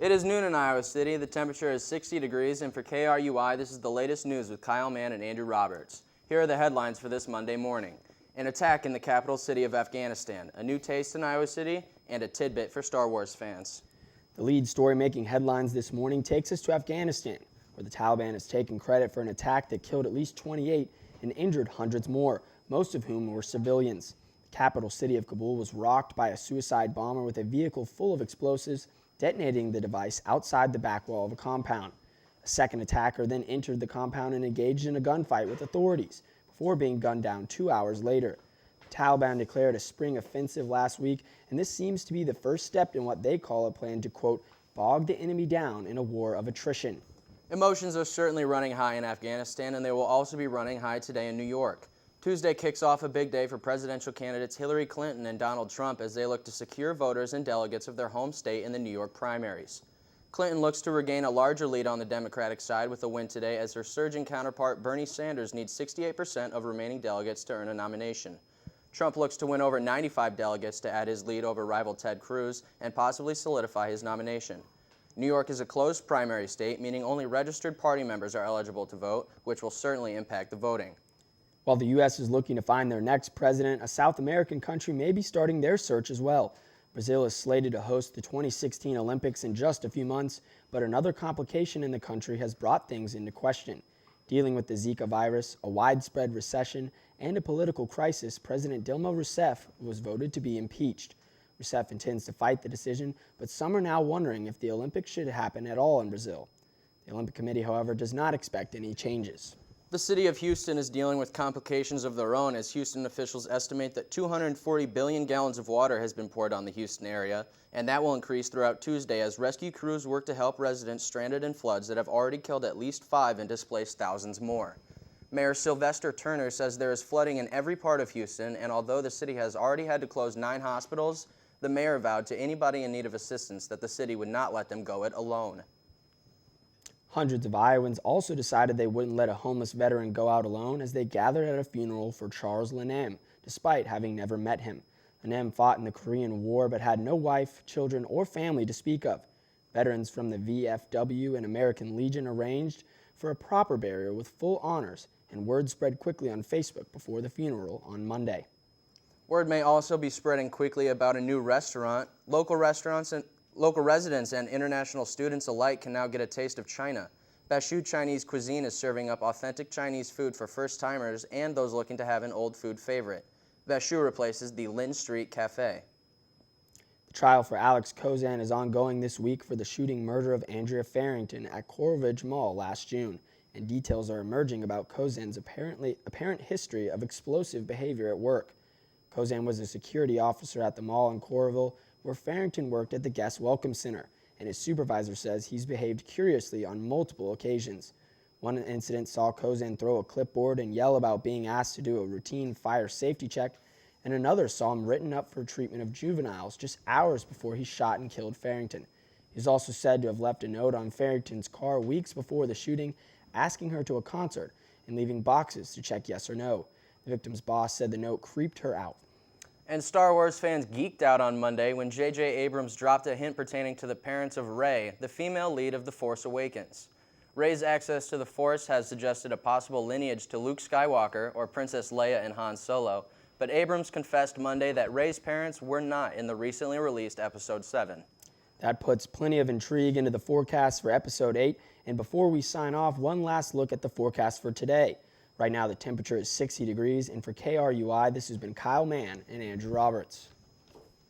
It is noon in Iowa City. The temperature is 60 degrees, and for KRUI, this is the latest news with Kyle Mann and Andrew Roberts. Here are the headlines for this Monday morning. An attack in the capital city of Afghanistan, a new taste in Iowa City, and a tidbit for Star Wars fans. The lead story making headlines this morning takes us to Afghanistan, where the Taliban has taken credit for an attack that killed at least 28 and injured hundreds more, most of whom were civilians. The capital city of Kabul was rocked by a suicide bomber with a vehicle full of explosives, detonating the device outside the back wall of a compound. A second attacker then entered the compound and engaged in a gunfight with authorities before being gunned down 2 hours later. The Taliban declared a spring offensive last week, and this seems to be the first step in what they call a plan to, quote, bog the enemy down in a war of attrition. Emotions are certainly running high in Afghanistan, and they will also be running high today in New York. Tuesday kicks off a big day for presidential candidates Hillary Clinton and Donald Trump as they look to secure voters and delegates of their home state in the New York primaries. Clinton looks to regain a larger lead on the Democratic side with a win today as her surging counterpart Bernie Sanders needs 68% of remaining delegates to earn a nomination. Trump looks to win over 95 delegates to add his lead over rival Ted Cruz and possibly solidify his nomination. New York is a closed primary state, meaning only registered party members are eligible to vote, which will certainly impact the voting. While the U.S. is looking to find their next president, a South American country may be starting their search as well. Brazil is slated to host the 2016 Olympics in just a few months, but another complication in the country has brought things into question. Dealing with the Zika virus, a widespread recession, and a political crisis, President Dilma Rousseff was voted to be impeached. Rousseff intends to fight the decision, but some are now wondering if the Olympics should happen at all in Brazil. The Olympic Committee, however, does not expect any changes. The city of Houston is dealing with complications of their own as Houston officials estimate that 240 billion gallons of water has been poured on the Houston area, and that will increase throughout Tuesday as rescue crews work to help residents stranded in floods that have already killed at least 5 and displaced thousands more. Mayor Sylvester Turner says there is flooding in every part of Houston, and although the city has already had to close 9 hospitals, the mayor vowed to anybody in need of assistance that the city would not let them go it alone. Hundreds of Iowans also decided they wouldn't let a homeless veteran go out alone as they gathered at a funeral for Charles Lanham, despite having never met him. Lanham fought in the Korean War but had no wife, children, or family to speak of. Veterans from the VFW and American Legion arranged for a proper burial with full honors, and word spread quickly on Facebook before the funeral on Monday. Word may also be spreading quickly about a new restaurant. Local residents and international students alike can now get a taste of China. Bashu Chinese Cuisine is serving up authentic Chinese food for first-timers and those looking to have an old food favorite. Bashu replaces the Lynn Street Cafe. The trial for Alex Kozan is ongoing this week for the shooting murder of Andrea Farrington at Coral Ridge Mall last June, and details are emerging about Kozan's apparent history of explosive behavior at work. Kozan was a security officer at the mall in Coralville, where Farrington worked at the Guest Welcome Center, and his supervisor says he's behaved curiously on multiple occasions. One incident saw Kozan throw a clipboard and yell about being asked to do a routine fire safety check, and another saw him written up for treatment of juveniles just hours before he shot and killed Farrington. He's also said to have left a note on Farrington's car weeks before the shooting, asking her to a concert and leaving boxes to check yes or no. The victim's boss said the note creeped her out. And Star Wars fans geeked out on Monday when J.J. Abrams dropped a hint pertaining to the parents of Rey, the female lead of The Force Awakens. Rey's access to the Force has suggested a possible lineage to Luke Skywalker or Princess Leia and Han Solo, but Abrams confessed Monday that Rey's parents were not in the recently released Episode 7. That puts plenty of intrigue into the forecast for Episode 8, and before we sign off, one last look at the forecast for today. Right now, the temperature is 60 degrees, and for KRUI, this has been Kyle Mann and Andrew Roberts.